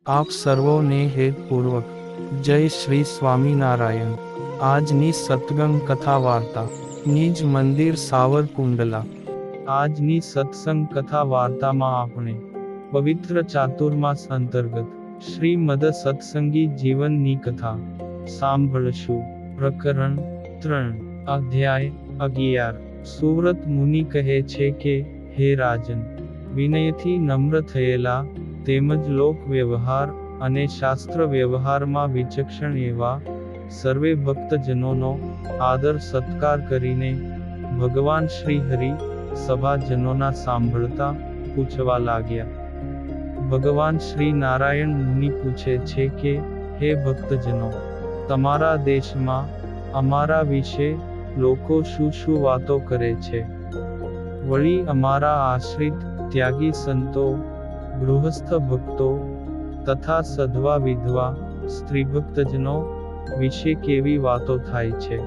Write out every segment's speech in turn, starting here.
આપ સર્વોને હેતપૂર્વક જય શ્રી સ્વામિનારાયણ। આજની સત્સંગ કથા વાર્તા નિજ મંદિર સાવરકુંડલા। આજની સત્સંગ કથા વાર્તામાં આપણે પવિત્ર ચાતુર્માસ અંતર્ગત શ્રીમદ સત્સંગી જીવનની કથા સાંભળશું। પ્રકરણ 3 અધ્યાય 11। સુવ્રત મુનિ કહે છે કે, હે રાજન, વિનયથી નમ્ર થયેલા તેમજ લોક વ્યવહાર અને શાસ્ત્ર વ્યવહારમાં વિચક્ષણ એવા સર્વે ભક્તજનોનો આદર સત્કાર કરીને ભગવાન શ્રી હરિ સભાજનોના સાંભળતા પૂછવા લાગ્યા। ભગવાન શ્રી નારાયણ મુનિ પૂછે છે કે, હે ભક્તજનો, તમારા દેશમાં અમારા વિશે લોકો શું વાતો કરે છે? વળી અમારા આશ્રિત ત્યાગી સંતો, ગૃહસ્થ ભક્તો તથા સધવા વિધવા સ્ત્રી ભક્તજનો વિશે કેવી વાતો થાય છે?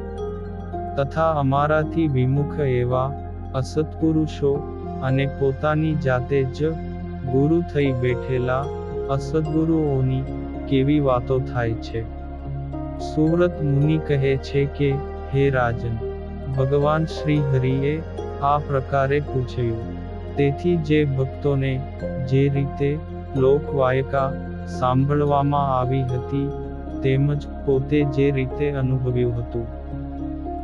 તથા અમારાથી વિમુખ એવા અસત્પુરુષો અને પોતાની જાતે જ ગુરુ થઈ બેઠેલા અસદ્ગુરુઓની કેવી વાતો થાય છે? સુવ્રત મુનિ કહે છે કે, હે રાજન, ભગવાન શ્રી હરિએ આ પ્રકારે પૂછ્યું, તેથી જે ભક્તોને જે રીતે લોકવાયકા સાંભળવામાં આવી હતી તેમજ પોતે જે રીતે અનુભવ્યું હતું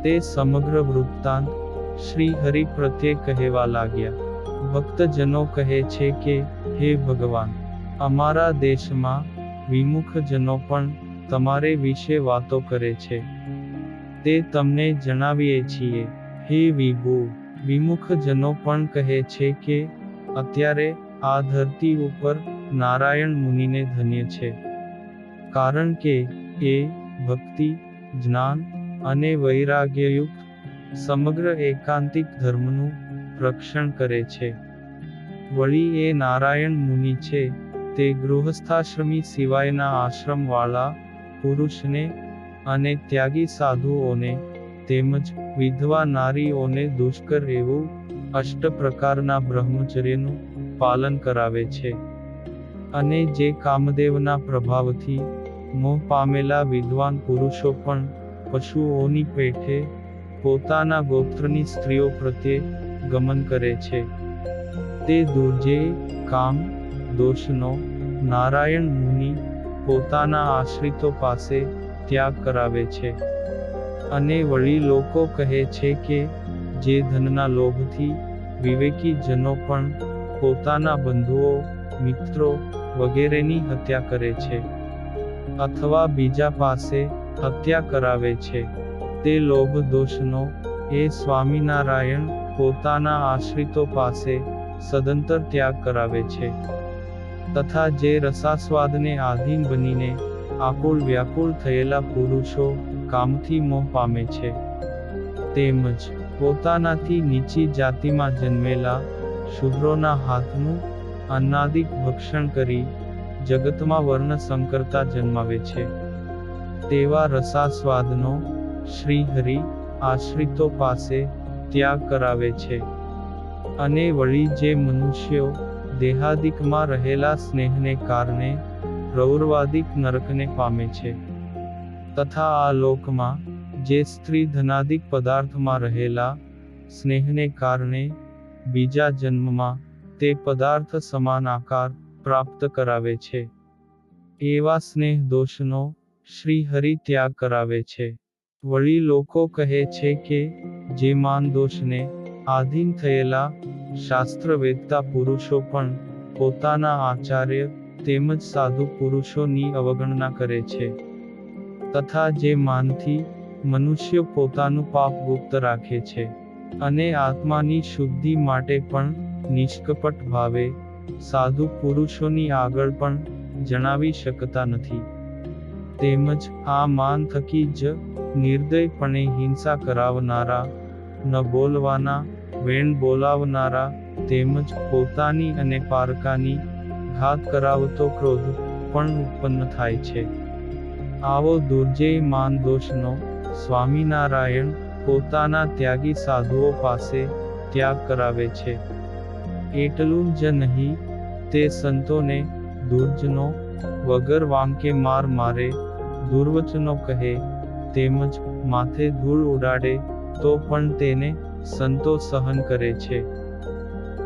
તે સમગ્ર વૃત્તાંત શ્રી હરિ પ્રત્યે કહેવા લાગ્યા। ભક્તજનો કહે છે કે, હે ભગવાન, અમારા દેશમાં વિમુખજનો પણ તમારે વિશે વાતો કરે છે, તે તમને જણાવીએ છીએ। હે વિભુ, વિમુખજનો પણ કહે છે કે અત્યારે આ ધરતી ઉપર નારાયણ મુનિને ધન્ય છે, કારણ કે એ ભક્તિ, જ્ઞાન અને વૈરાગ્યયુક્ત સમગ્ર એકાંતિક ધર્મનું રક્ષણ કરે છે। વળી એ નારાયણ મુનિ છે તે ગૃહસ્થાશ્રમી સિવાયના આશ્રમવાળા પુરુષને અને ત્યાગી સાધુઓને તેમજ વિધવા નારીઓને દુષ્કર એવું 8 પ્રકારના બ્રહ્મચર્યનું પાલન કરાવે છે, અને જે કામદેવના પ્રભાવથી મોહ પામેલા વિદ્વાન પુરુષો પણ પશુઓની પેઠે પોતાના ગોત્રની સ્ત્રીઓ પ્રત્યે ગમન કરે છે, તે દુર્જેય કામ દોષનો નારાયણ મુનિ પોતાના આશ્રિતો પાસે ત્યાગ કરાવે છે। અને વળી લોકો કહે છે કે જે ધનના લોભથી વિવેકી જનો પણ પોતાના બંધુઓ, મિત્રો વગેરેની હત્યા કરે છે, અથવા બીજા પાસે હત્યા કરાવે છે, તે લોભ દોષનો એ સ્વામિનારાયણ પોતાના આશ્રિતો પાસે સદંતર ત્યાગ કરાવે છે। તથા જે રસાસ્વાદને આધીન બનીને આકુળ વ્યાકુળ થયેલા પુરુષો કામથી મોહ પામે છે, તેમજ પોતાનાથી નીચી જાતિમાં જન્મેલા શૂદ્રોના હાથનું અન્નાદિક ભક્ષણ કરી જગતમાં વર્ણ સંકરતા જન્માવે છે, તેવા રસાસ્વાદનો શ્રી હરિ આશ્રિતો પાસે ત્યાગ કરાવે છે। અને વળી જે મનુષ્યો દેહાદિકમાં રહેલા સ્નેહને કારણે રૌરવાદિક નરકને પામે છે, તથા આ લોકમાં જે સ્ત્રી ધનાદિક પદાર્થમાં રહેલા સ્નેહને કારણે બીજા જન્મમાં તે પદાર્થ સમાન આકાર પ્રાપ્ત કરાવે છે, એવા સ્નેહ દોષનો શ્રી હરિ ત્યાગ કરાવે છે। વળી લોકો કહે છે કે જે માન દોષને આધીન થયેલા શાસ્ત્ર વેદતા પુરુષો પણ પોતાના આચાર્ય તેમજ સાધુ પુરુષોની અવગણના કરે છે, તથા જે માનથી મનુષ્યો પોતાનું પાપ ગુપ્ત રાખે છે, અને આત્માની શુદ્ધિ માટે પણ નિષ્કપટ ભાવે સાધુ પુરુષોની આગળ પણ જણાવી શકતા નથી, તેમજ આ માન થકી જ નિર્દયપણે હિંસા કરાવનારા, ન બોલવાના, વેણ બોલાવનારા, તેમજ પોતાની અને પારકાની ઘાત કરાવતો ક્રોધ પણ ઉત્પન્ન થાય છે। આવો દુર્જેય માન દોષનો સ્વામિનારાયણ પોતાના ત્યાગી સાધુઓ પાસે ત્યાગ કરાવે છે। એટલું જ નહીં, તે સંતોને દુર્જનો વગર વાંકે માર મારે, દુર્વચનો કહે, તેમજ માથે ધૂળ ઉડાડે તો પણ તેને સંતો સહન કરે છે.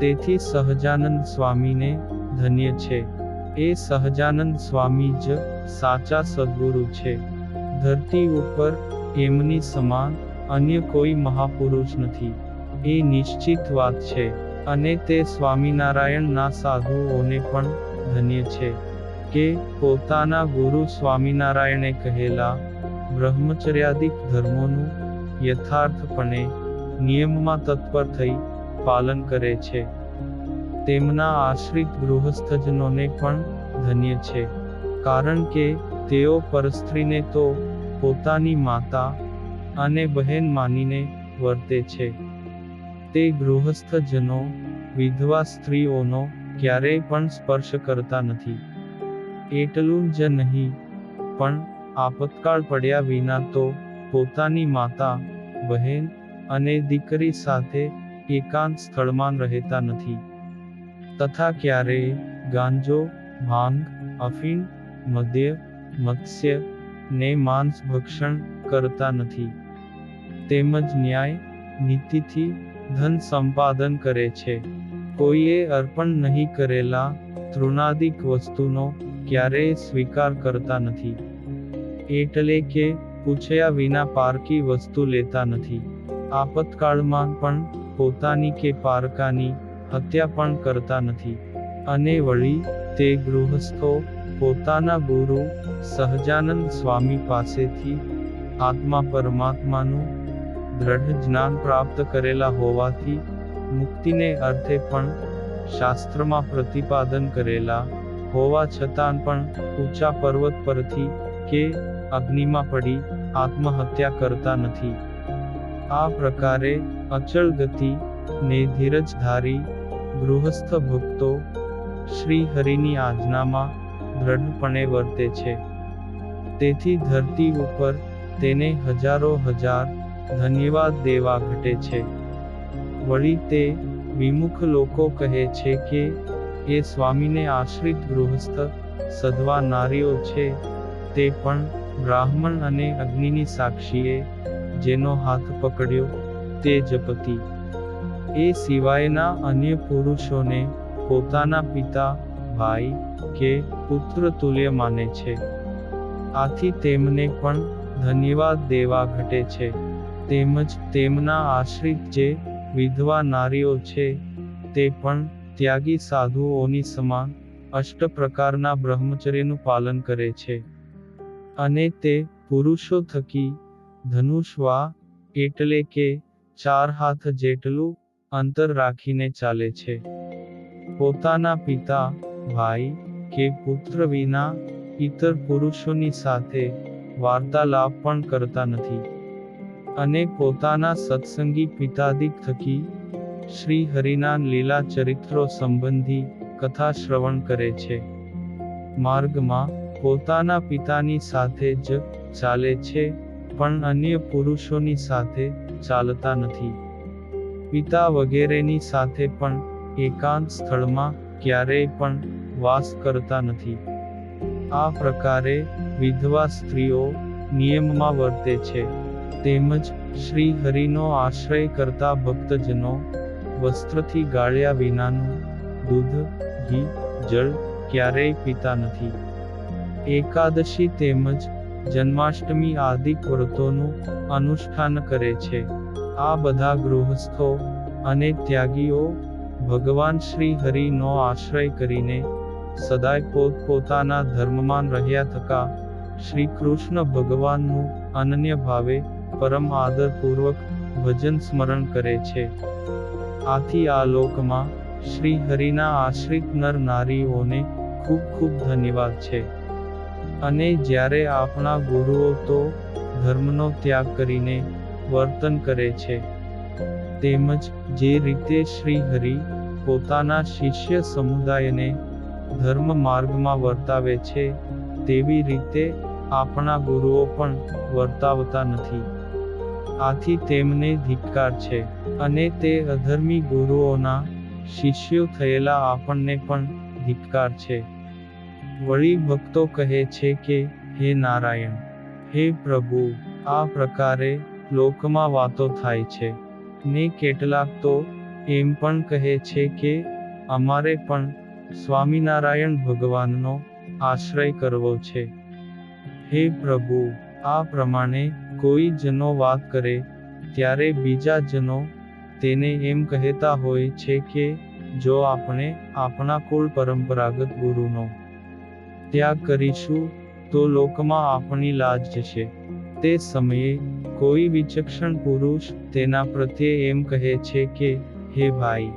તેથી સહજાનંદ સ્વામીને ધન્ય છે. એ સહજાનંદ સ્વામી જ સાચા સદ્ગુરુ છે. ધરતી ઉપર એમની સમાન અન્ય કોઈ મહાપુરુષ નથી, એ નિશ્ચિત વાત છે. અને તે સ્વામિનારાયણના સાધુઓને પણ ધન્ય છે કે પોતાના ગુરુ સ્વામિનારાયણે કહેલા બ્રહ્મચર્યાદિક ધર્મોનું યથાર્થપણે નિયમમાં તત્પર થઈ પાલન કરે છે. તેમના આશ્રિત ગૃહસ્થજનોને પણ ધન્ય છે, કારણ કે તેઓ પરસ્ત્રીને તો પોતાની માતા અને બહેન માનીને વર્તે છે. તે ગૃહસ્થજનો વિધવા સ્ત્રીઓનો ક્યારેય પણ સ્પર્શ કરતા નથી. એટલું જ નહીં, પણ આપતકાળ પડ્યા વિના તો પોતાની માતા, બહેન અને દીકરી સાથે એકાંત સ્થળમાં રહેતા નથી. તથા ક્યારેય ગાંજો, ભાંગ, અફીણ, મદ્ય, મત્સ્ય ને માંસ ભક્ષણ કરતા નથી. તેમજ ન્યાય, નીતિથી ધન સંપાદન કરે છે. કોઈએ અર્પણ નહીં કરેલા તૃણાદિક વસ્તુનો ક્યારેય સ્વીકાર કરતા નથી. એટલે કે પૂછ્યા વિના પારકી વસ્તુ લેતા નથી. આપતકાળમાં પણ પોતાની કે પારકાની હત્યા પણ કરતા નથી. અને વળી તે ગૃહસ્થો પોતાના ગુરુ સહજાનંદ સ્વામી પાસેથી આત્મા પરમાત્માનું દ્રઢ જ્ઞાન પ્રાપ્ત કરેલા હોવાથી મુક્તિને અર્થે પણ શાસ્ત્રમાં પ્રતિપાદન કરેલા હોવા છતાં પણ ઊંચા પર્વત પરથી કે અગ્નિમાં પડી આત્મહત્યા કરતા નથી. આ પ્રકારે અચળ ગતિ ને ધીરજધારી ગૃહસ્થ ભક્તો શ્રી હરિની આજ્ઞામાં દ્રઢપણે વર્તે છે. તેથી ધરતી ઉપર તેને હજારો હજાર ધન્યવાદ દેવા ઘટે છે. વળી તે વિમુખ લોકો કહે છે કે એ સ્વામીને આશ્રિત ગૃહસ્થ સધવા નારીઓ છે, તે પણ બ્રાહ્મણ અને અગ્નિની સાક્ષીએ જેનો હાથ પકડ્યો તે જ પતિ. એ સિવાયના અન્ય પુરુષોને પોતાના પિતા, ભાઈ કે પુત્ર તુલ્ય માને છે. આથી તેમને પણ ધન્યવાદ દેવા ઘટે છે. તેમજ તેમના આશ્રિત જે વિધવા નારીઓ છે, તે પણ ત્યાગી સાધુઓની સમાન અષ્ટ પ્રકારના બ્રહ્મચર્યનું પાલન કરે છે. અને તે પુરુષો થકી ધનુષવા એટલે કે 4 હાથ જેટલું અંતર રાખીને ચાલે છે. પોતાના પિતા, ભાઈ કે પુત્ર વિના ઇતર પુરુષોની સાથે વાર્તાલાપ પણ કરતા નથી. અને પોતાના સત્સંગી પિતાદિક થકી શ્રી હરિના લીલા ચરિત્રો સંબંધી કથા શ્રવણ કરે છે. માર્ગમાં પોતાના પિતાની સાથે જ ચાલે છે, પણ અન્ય પુરુષોની સાથે ચાલતા નથી. પિતા વગેરેની સાથે પણ એકાંત સ્થળમાં ક્યારેય પણ વાસ કરતા નથી. આ પ્રકારે વિધવા સ્ત્રીઓ નિયમમાં વર્તે છે. તેમજ શ્રી હરિનો આશ્રય કરતા ભક્તજનો વસ્ત્રથી ગાળ્યા વિનાનું દૂધ, ઘી, જળ ક્યારેય પીતા નથી. એકાદશી તેમજ જન્માષ્ટમી આદિક વ્રતોનું અનુષ્ઠાન કરે છે. આ બધા ગૃહસ્થો અને ત્યાગીઓ ભગવાન શ્રી હરિનો આશ્રય કરીને સદાય પોતપોતાના ધર્મમાં રહ્યા થકા શ્રી કૃષ્ણ ભગવાનનું અનન્ય ભાવે પરમ આદરપૂર્વક ભજન સ્મરણ કરે છે. આથી આ લોકમાં શ્રી હરિના આશ્રિત નર નારીઓને ખૂબ ખૂબ ધન્યવાદ છે. અને જ્યારે આપણા ગુરુઓ તો ધર્મનો ત્યાગ કરીને વર્તન કરે છે, તેમજ જે રીતે શ્રી હરિ પોતાના શિષ્ય સમુદાયને ધર્મ માર્ગમાં વર્તાવે છે, તેવી રીતે આપણા ગુરુઓ પણ વર્તાવતા નથી. આથી તેમને ધિક્કાર છે. અને તે અધર્મી ગુરુઓના શિષ્યો થયેલા આપણને પણ ધિક્કાર છે. વળી ભક્તો કહે છે કે, હે નારાયણ, હે પ્રભુ, આ પ્રકારે લોકમાં વાતો થાય છે. ને કેટલાક તો એમ પણ કહે છે કે, અમારે પણ સ્વામિનારાયણ ભગવાનનો આશ્રય કરવો છે. હે પ્રભુ, આ પ્રમાણે કોઈ જનો વાત કરે, ત્યારે બીજા જનો તેને એમ કહેતા હોય છે કે, જો આપણે આપણા કુળ પરંપરાગત ગુરુનો ત્યાગ કરીશું, તો લોકમાં આપણી લાજ જશે. તે સમયે કોઈ વિચક્ષણ પુરુષ તેના પ્રત્યે એમ કહે છે કે, હે ભાઈ,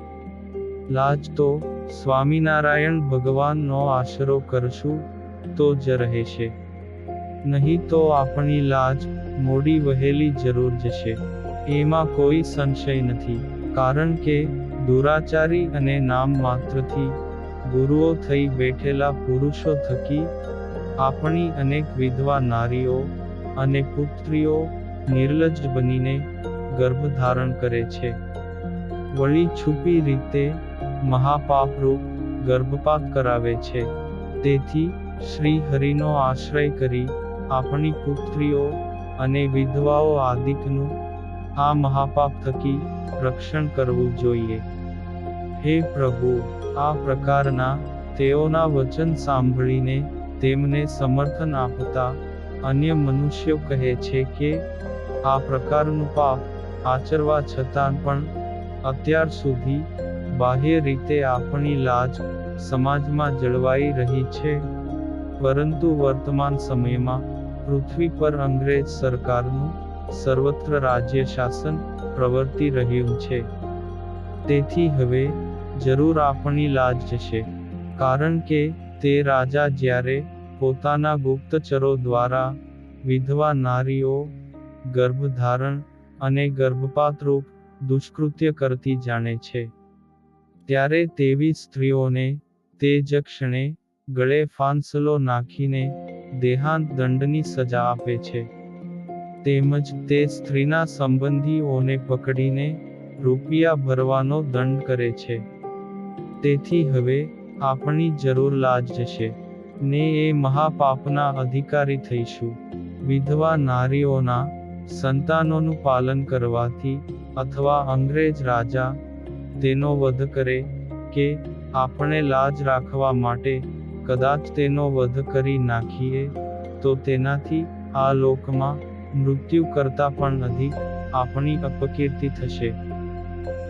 લાજ તો સ્વામિનારાયણ ભગવાનનો આશરો કરશું તો જ રહેશે. નહીં તો આપણી લાજ મોડી વહેલી જરૂર જશે. એમાં કોઈ સંશય નથી, કારણ કે દુરાચારી અને નામ માત્રથી ગુરુઓ થઈ બેઠેલા પુરુષો થકી આપણી અનેક વિધવા નારીઓ અને પુત્રીઓ નિર્લજ્જ બનીને ગર્ભ ધારણ કરે છે. વળી છુપી રીતે મહાપાપરૂપ ગર્ભપાત કરાવે છે. તેથી શ્રી હરિનો આશ્રય કરી આપણી પુત્રીઓ અને વિધવાઓ આદિકનું આ મહાપાપ થકી રક્ષણ કરવું જોઈએ. હે પ્રભુ, આ પ્રકારના તેઓના વચન સાંભળીને તેમને સમર્થન આપતા અન્ય મનુષ્યો કહે છે કે, આ પ્રકારનું પાપ આચરવા છતાં પણ અત્યાર સુધી બાહ્ય રીતે આપણી લાજ સમાજમાં જળવાઈ રહી છે, પરંતુ વર્તમાન સમયમાં પૃથ્વી પર અંગ્રેજ સરકારનું સર્વત્ર રાજ્ય શાસન પ્રવર્તી રહ્યું છે. તેથી હવે જરૂર આપણી લાજ જશે, કારણ કે તે રાજા જ્યારે પોતાના ગુપ્તચરો દ્વારા વિધવા નારીઓ ગર્ભધારણ અને ગર્ભપાતરૂપ દુષ્કૃત્ય કરતી જાણે છે, ત્યારે તેવી સ્ત્રીઓને તે જ ક્ષણે ગળે ફાંસલો નાખીને દેહાંત દંડની સજા આપે છે. તેમજ તે સ્ત્રીના સંબંધીઓને પકડીને રૂપિયા ભરવાનો દંડ કરે છે. તેથી હવે આપણી જરૂર લાજ જશે, ને એ મહાપાપના અધિકારી થઈશું. વિધવા નારીઓના સંતાનોનું પાલન કરવાથી અથવા અંગ્રેજ રાજા તેનો વધ કરે કે આપણે લાજ રાખવા માટે કદાચ તેનો વધ કરી નાખીએ, તો તેનાથી આ લોકમાં મૃત્યુ કરતાં પણ અધિક આપણી અપકીર્તિ થશે.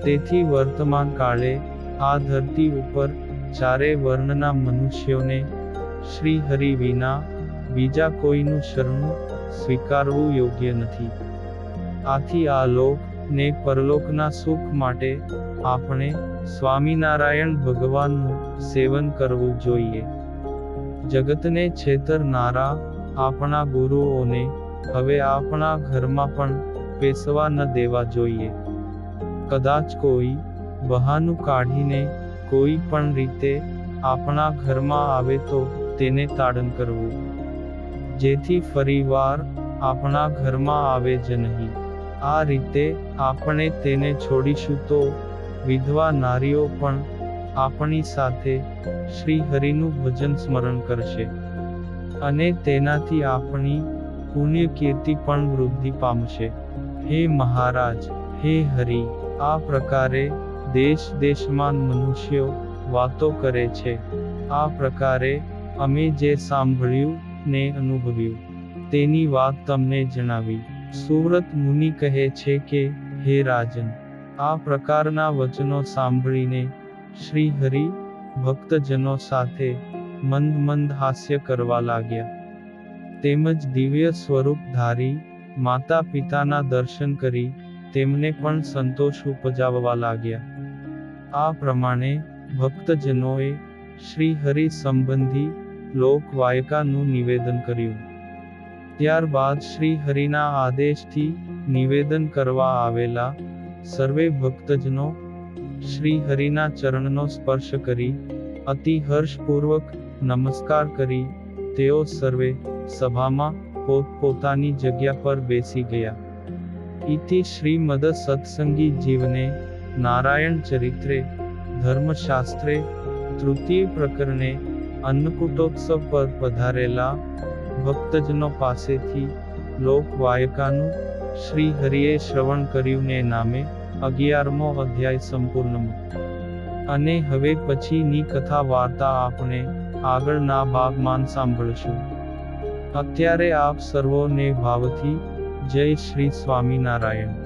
તેથી વર્તમાન કાળે આ ધરતી ઉપર ચારે વર્ણના મનુષ્યોને શ્રી હરિ વિના બીજા કોઈનું શરણું સ્વીકારવું યોગ્ય નથી. આથી આ લોક ને પરલોકના સુખ માટે આપણે સ્વામિનારાયણ ભગવાનનું સેવન કરવું જોઈએ. જગતને છેતરનારા આપણા ગુરુઓને હવે આપણા ઘરમાં પણ પેસવા ન દેવા જોઈએ. કદાચ કોઈ બહાનું કાઢીને કોઈ પણ રીતે આપણા ઘરમાં આવે તો તેને તાડન કરવું, જેથી ફરીવાર આપણા ઘરમાં આવે જ નહીં. આ રીતે આપણે તેને છોડીશું તો વિધવા નારીઓ પણ આપણી સાથે શ્રી હરિનું ભજન સ્મરણ કરશે, અને તેનાથી આપણી પુણ્ય કીર્તિ પણ વૃદ્ધિ પામશે. હે મહારાજ, હે હરિ, આ પ્રકારે દેશ દેશમાં મનુષ્યો વાતો કરે છે. આ પ્રકારે અમે જે સાંભળ્યું ને અનુભવ્યું તેની વાત તમને જણાવી. સુવ્રત મુનિ કહે છે કે, હે રાજન, આ પ્રકારના વચનો સાંભળીને શ્રી હરિ ભક્તજનો સાથે મંદ મંદ હાસ્ય કરવા લાગ્યા. તેમજ દિવ્ય સ્વરૂપધારી માતા પિતાના દર્શન કરી તેમને પણ સંતોષ ઉપજાવવા લાગ્યા. આ પ્રમાણે ભક્તજનોએ શ્રી હરિ સંબંધી લોકવાયકાનું નિવેદન કર્યું. ત્યારબાદ શ્રી હરિના આદેશથી નિવેદન કરવા આવેલા સર્વે ભક્તજનો શ્રી હરિના ચરણનો સ્પર્શ કરી અતિ હર્ષપૂર્વક નમસ્કાર કરી તેઓ સર્વે સભામાં પોતપોતાની જગ્યા પર બેસી ગયા. ઇતિ શ્રીમદ સત્સંગી જીવને નારાયણ ચરિત્રે ધર્મશાસ્ત્રે તૃતીય પ્રકરણે અન્નકૂટોત્સવ પર પધારેલા ભક્તજનો પાસેથી લોકવાયકાનું શ્રી હરિએ શ્રવણ કર્યું ને નામે 11મો અધ્યાય સંપૂર્ણ. અને હવે પછીની કથા વાર્તા આપણે આગળના ભાગમાં સાંભળશું. અત્યારે આપ સર્વોને ભાવથી જય શ્રી સ્વામિનારાયણ.